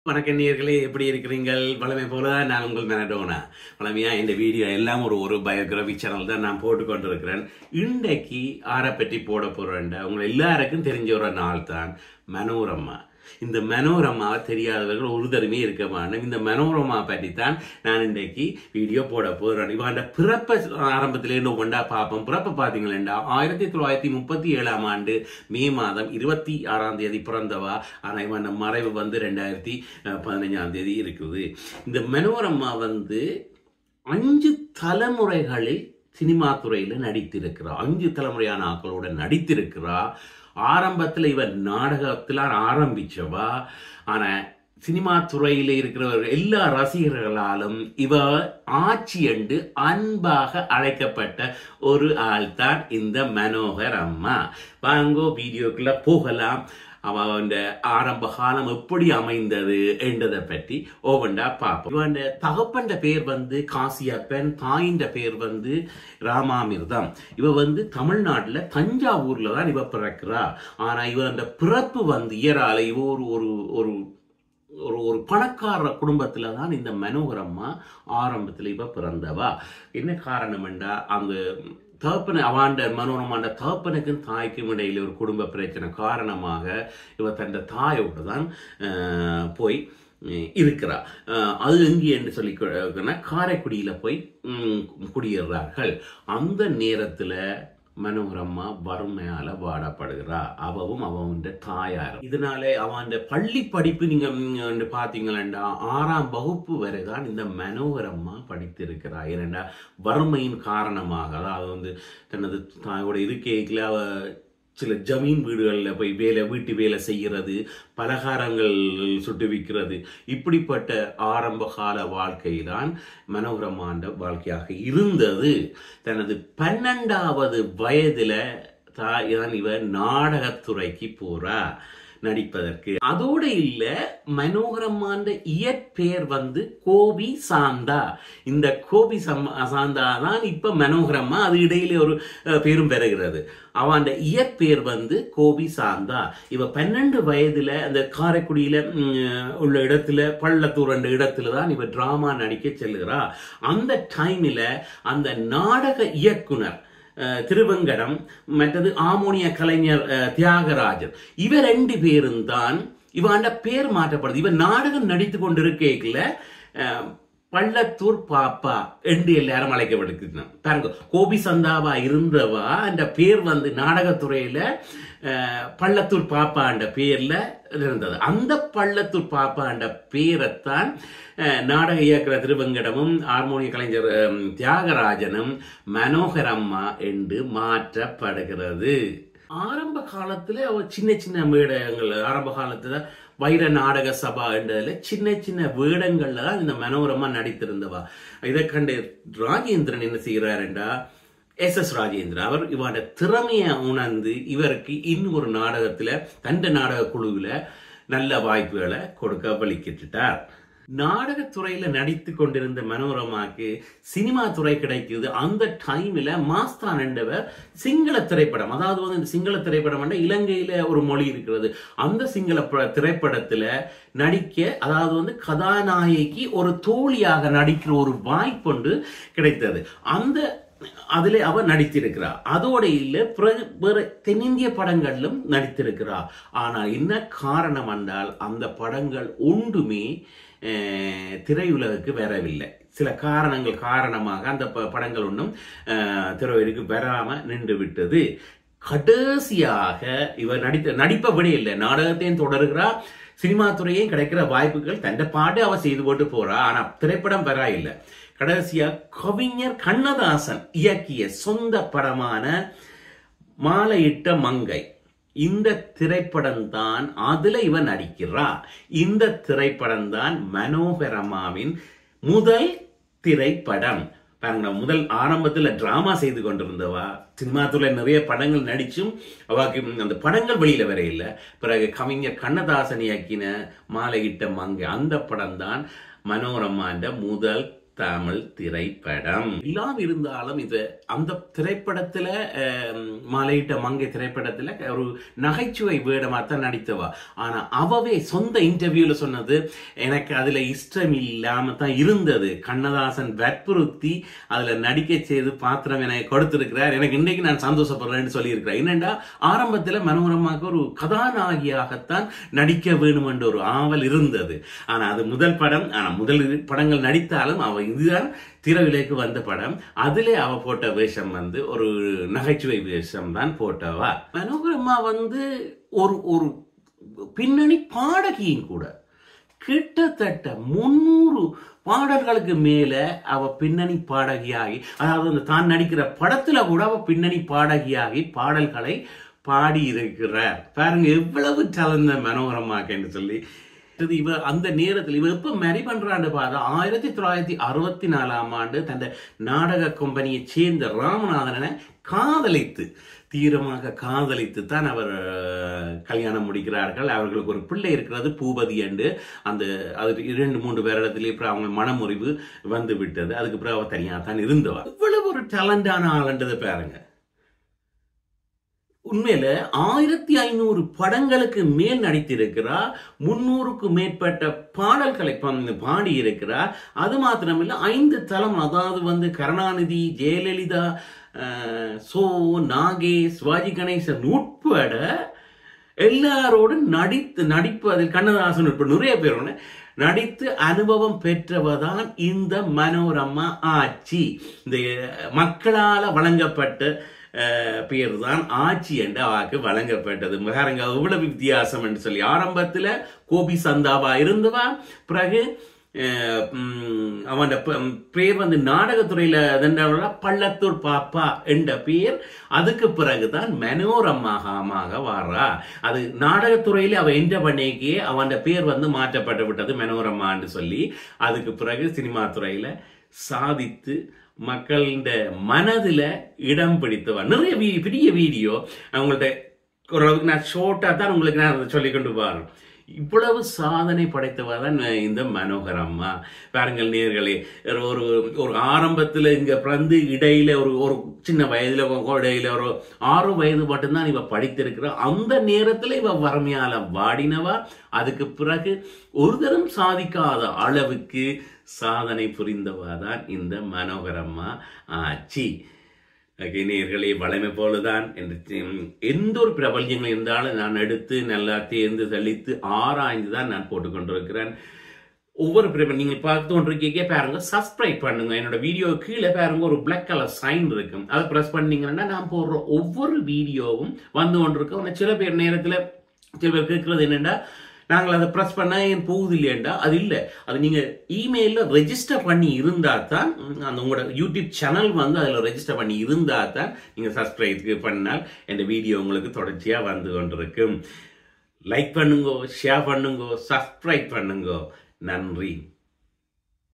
வணக்கம் நேயர்களே, எப்படி இருக்கிறீங்கள்? வளமை போல நான் உங்கள் மெனடோனா. வளமையா இந்த வீடியோ எல்லாம் ஒரு பயோகிராபி சேனல் தான் நான் போட்டு கொண்டிருக்கிறேன். இன்றைக்கு ஆரை பற்றி போட போறேன். உங்களை எல்லாருக்கும் தெரிஞ்ச ஒரு நாள் தான் மனோரமா. இந்த மனோரமா தெரியாதவர்கள் ஒரு தருமே இருக்க மாட்டோம். இந்த மனோரமா பற்றி தான் நான் இன்றைக்கு வீடியோ போட போறேன். இவன் பிறப்ப ஆரம்பத்திலே ஒன்றா பார்ப்போம். பிறப்ப பார்த்தீங்களா 1937 ஆண்டு மே மாதம் 26 பிறந்தவா. ஆனா இவன் மறைவு 2015 இருக்குது. இந்த மனோரமா 5 தலைமுறைகளில் சினிமா துறையில நடித்திருக்கிறார். 5 தலைமுறையான ஆக்களோட நடித்திருக்கிறார். ஆரம்பத்தில் இவர் நாடகத்தில் ஆரம்பிச்சவா. ஆனா சினிமா துறையில இருக்கிறவர்கள் எல்லா ரசிகர்களாலும் இவ ஆட்சி என்று அன்பாக அழைக்கப்பட்ட ஒரு ஆள் தான் இந்த மனோகர் அம்மா. வாங்கோ வீடியோக்குள்ள போகலாம். அவன் ஆரம்ப காலம் எப்படி அமைந்தது என்றதை பற்றி ஒவ்வொன்றா பார்ப்போம். இவன் தகப்பன் பேர் காசியப்பன், தாயின் பேர் ராமாமிர்தம். இவ தமிழ்நாட்டுல தஞ்சாவூர்ல தான் இவ பிறக்கிறா. ஆனா இவ அந்த பிறப்பு இயரால இவ ஒரு ஒரு ஒரு பணக்கார குடும்பத்துல தான் இந்த மனோகரம்மா ஆரம்பத்துல இவ பிறந்தவா. என்ன காரணம் என்றா அந்த தகப்பன அவாண்ட மனோரமாண்ட தகப்பனுக்கும் தாய்க்கும் இடையில ஒரு குடும்ப பிரச்சனை காரணமாக இவ தன் தாயோடு தான் போய் இருக்கிறா. அது எங்கே என்று சொல்லி காரைக்குடியில போய் குடியேறார்கள். அந்த நேரத்துல மனோகரம்மா வறுமையால வாடப்படுகிறா. அவவும் அவன் தாயார். இதனால அவன் பள்ளி படிப்பு நீங்க பாத்தீங்களா 6ஆம் வகுப்பு வரைதான் இந்த மனோகரம்மா படித்திருக்கிறா. ஏனென்றா வறுமையின் காரணமாக, அதாவது தனது தாயோட இருக்கைக்குள்ள அவ சில ஜமீன் வீடுகளில் போய் வீட்டு வேலை செய்கிறது, பலகாரங்கள் சுட்டு விற்கிறது, இப்படிப்பட்ட ஆரம்ப கால வாழ்க்கைதான் மனோகரம்மாண்ட வாழ்க்கையாக இருந்தது. தனது 12வது வயதுல தான் இவ நாடகத்துறைக்கு போறா நடிப்பதற்கு. அதோட இல்ல, மனோகரம்மாண்ட இயற்பெயர் கோபி சாந்தா. இந்த கோபி சாந்தா தான் இப்ப மனோகரம்மா. அது இடையில ஒரு பேரும் பெறுகிறது. அவன் இயற்பெயர் கோபி சாந்தா. இவ 12 வயதுல அந்த காரைக்குடியில உள்ள இடத்துல பள்ளத்தூர் என்ற இடத்துல தான் இவ டிராமா நடிக்க செல்லுகிறா. அந்த டைம்ல அந்த நாடக இயக்குனர் திருவங்கடம், மற்றது ஆமோனிய கலைஞர் தியாகராஜன், இவ 2 பேரும் தான் இவன் பேர் மாற்றப்படுது. இவன் நாடகம் நடித்து கொண்டிருக்கல பள்ளத்தூர் பாப்பா என்று எல்லாரும் அழைக்கப்பட்டிருக்கிறான். பாருங்க, கோபி சந்தாவா இருந்தவா அந்த பேர் நாடகத்துறையில பள்ளத்தூர் பாப்பா என்ற பேர்ல இருந்தது. அந்த பள்ளத்தூர் பாப்பா என்ற பேரைத்தான் நாடக இயக்குற திருவங்கடமும் ஹார்மோனிய கலைஞர் தியாகராஜனும் மனோகரம்மா என்று மாற்றப்படுகிறது. ஆரம்ப காலத்துல அவ சின்ன சின்ன வேடங்கள், ஆரம்ப காலத்துல வைர நாடக சபா என்றதுல சின்ன சின்ன வேடங்கள்ல தான் இந்த மனோரமா நடித்திருந்தவா. இதை கண்டு ராஜேந்திரன் என்ன செய்கிறாருண்டா, SS ராஜேந்திரன் அவர் இவரோட திறமையை உணர்ந்து இவருக்கு இன்னொரு நாடகத்துல தண்ட நாடக குழுவில நல்ல வாய்ப்புகளை கொடுக்க வழிக்கிட்டார். நாடகத்துறையில நடித்து கொண்டிருந்த மனோரமாக்கு சினிமா துறை கிடைக்குது. அந்த டைம்ல மாஸ்தான் என்றவர் சிங்கள திரைப்படம், அதாவது இந்த சிங்கள திரைப்படம் இலங்கையில ஒரு மொழி இருக்கிறது, அந்த சிங்கள திரைப்படத்துல நடிக்க, அதாவது கதாநாயகி ஒரு தோழியாக நடிக்கிற ஒரு வாய்ப்பு கிடைத்தது. அதுல அவ நடித்திருக்கிறார். அதோட இல்ல வேற தென்னிந்திய படங்களிலும் நடித்திருக்கிறார். ஆனா என்ன காரணம் என்றால் அந்த படங்கள் ஒன்றுமே திரையுலகுக்கு வரவில்லை. சில காரணங்கள் காரணமாக அந்த படங்கள் ஒன்றும் திரையுலகுக்கு வராம நின்று விட்டது. கடைசியாக இவர் நடிப்ப விட இல்லை, நாடகத்தையும் தொடர்கிறா, சினிமா துறையும் கிடைக்கிற வாய்ப்புகள் தண்ட பாடு அவ செய்து போட்டு போறா. ஆனா திரைப்படம் வரா இல்லை. கடைசியா கவிஞர் கண்ணதாசன் இயக்கிய சொந்த படமான மாலையிட்ட மங்கை, இந்த திரைப்படம் தான் அதுல இவன் நடிக்கிறா. இந்த திரைப்படம் தான் மனோகரம்மாவின் முதல் திரைப்படம். முதல் ஆரம்பத்துல டிராமா செய்து கொண்டிருந்தவா, சினிமா துறை நிறைய படங்கள் நடிச்சும் அவாக்கு அந்த படங்கள் வெளியில வர இல்லை. பிறகு கவிஞர் கண்ணதாசன் இயக்கின மாலையிட்ட மங்கை, அந்த படம் தான் மனோரம்மாண்ட முதல் தமிழ் திரைப்படம். எல்லாம் இருந்தாலும் இது அந்த திரைப்படத்துல மாலையிட்ட மங்கை திரைப்படத்துல ஒரு நகைச்சுவை வேடமா தான் நடித்தவா. ஆனா அவவே சொந்த இன்டர்வியூல சொன்னது, எனக்கு அதுல இஷ்டம் இல்லாம தான் இருந்தது, கண்ணதாசன் வற்புறுத்தி அதுல நடிக்க செய்து பாத்திரம் எனக்கு கொடுத்திருக்கிறார், எனக்கு இன்னைக்கு நான் சந்தோஷப்படுறேன்னு சொல்லி இருக்கிறேன். என்னண்டா ஆரம்பத்துல மனோரமாவுக்கு ஒரு கதாநாயகியாகத்தான் நடிக்க வேணும் என்ற ஒரு ஆவல் இருந்தது. ஆனா அது முதல் படம். ஆனா முதல் படங்கள் நடித்தாலும் அவ இதுதான் திரையுலகுக்கு வந்த படம். அதிலே அவ போட்ட வேஷம் ஒரு நகைச்சுவை வேஷம் தான் போட்டவா. மனோரமா ஒரு பின்னணி பாடகியும் கூட. கிட்டத்தட்ட 300 பாடல்களுக்கு மேல அவ பின்னணி பாடகியாகி, அதாவது தான் நடிக்கிற படத்துல கூட அவ பின்னணி பாடகியாகி பாடல்களை பாடி இருக்கிறார். பாருங்க எவ்வளவு டேலண்ட் மனோரமாக்கு என்று சொல்லி. இவ அந்த நேரத்தில் இவ எப்ப மேரி பண்றான்னு பார்த்தா 1964 தன் நாடக கம்பெனியை சேர்ந்த ராமநாதனை காதலித்து, தீவிரமாக காதலித்து தான் அவர் கல்யாணம் முடிக்கிறார்கள். அவர்களுக்கு ஒரு பிள்ளை இருக்கிறது, பூபதி என்று. அது 2-3 வருடத்திலே அவங்க மனமுறிவு வந்து விட்டது. அதுக்கு பிறகு அவர் தனியாக தான் இருந்தவா. இவ்வளவு ஒரு டேலண்டான ஆளுன்றது பாருங்க. உண்மையில 1500 படங்களுக்கு மேல் நடித்திருக்கிறார். 300க்கு மேற்பட்ட பாடல்களை பாடி இருக்கிறார். அது மாத்திரமில்லை, 5 தலம், அதாவது கருணாநிதி, ஜெயலலிதா, நாகேஷ், சிவாஜி கணேசன் உட்பட எல்லாரோடும் நடிப்பு அதில் கண்ணதாசன் உட்பட நிறைய பேர் நடித்து அனுபவம் பெற்றவதான் இந்த மனோரமா ஆச்சி. இந்த மக்களால் வழங்கப்பட்ட பேர் தான் ஆட்சி என்ற வாக்கு வழங்கப்பட்டது. மகாரங்க எவ்வளவு வித்தியாசம் என்று சொல்லி. ஆரம்பத்தில் கோபி சந்தாவா இருந்தவா, பிறகு அவன் பேர் நாடகத்துறையில பள்ளத்தூர் பாப்பா என்ற பேர். அதுக்கு பிறகுதான் மனோரமாக வாரா. அது நாடகத்துறையில அவ என்ற பண்ணிக்கே அவன் பேர் மாற்றப்பட்டு விட்டது மனோரமான்னு சொல்லி. அதுக்கு பிறகு சினிமா துறையில சாதித்து மக்களின் மனதில் இடம் பிடித்தவா. நிறைய பெரிய வீடியோ அவங்கள்ட்ட ஓரளவுக்கு நான் ஷோர்ட்டா தான் உங்களுக்கு நான் சொல்லிக்கொண்டு வரேன். இவ்வளவு சாதனை படைத்தவா தான் இந்த மனோகரம்மா. பாருங்கள் நேர்களே, ஒரு ஆரம்பத்தில் இங்க பிறந்து இடையில ஒரு சின்ன வயதுல இடையில ஒரு 6 வயது மட்டும்தான் இவ படித்திருக்கிற. அந்த நேரத்துல இவ வறுமையால வாடினவா. அதுக்கு பிறகு ஒரு தரம் சாதிக்காத அளவுக்கு சாதனை புரிந்தவா தான் இந்த மனோகரம்மா ஆச்சி. நேயர்களே, வளமை போலதான் எந்த ஒரு பிரபல்யங்கள் இருந்தாலும் நான் எடுத்து நல்லா தேர்ந்து தெளித்து ஆராய்ந்து தான் நான் போட்டுக்கொண்டிருக்கிறேன். ஒவ்வொரு நீங்க பார்த்து கொண்டிருக்கீங்க பாருங்க, சப்ஸ்கிரைப் பண்ணுங்க. என்னோட வீடியோ கீழே பாருங்க ஒரு பிளாக் கலர் சைன் இருக்கும், அதை பிரஸ் பண்ணீங்கன்னா நான் போடுற ஒவ்வொரு வீடியோவும் வந்து கொண்டிருக்கோம். சில பேர் நேரத்தில் சில பேர் கேட்கறது என்னன்னா, நாங்கள் அதை ப்ரெஸ் பண்ண ஏன் போகுது இல்லையண்டா, அது இல்லை. அது நீங்கள் இமெயிலில் ரெஜிஸ்டர் பண்ணி இருந்தால் தான், அந்த உங்களோட யூடியூப் சேனல் அதில் ரெஜிஸ்டர் பண்ணி இருந்தால் தான் நீங்கள் சப்ஸ்கிரைப் பண்ணால் இந்த வீடியோ உங்களுக்கு தொடர்ச்சியாக வந்து கொண்டிருக்கும். லைக் பண்ணுங்க, ஷேர் பண்ணுங்க, சப்ஸ்கிரைப் பண்ணுங்க. நன்றி.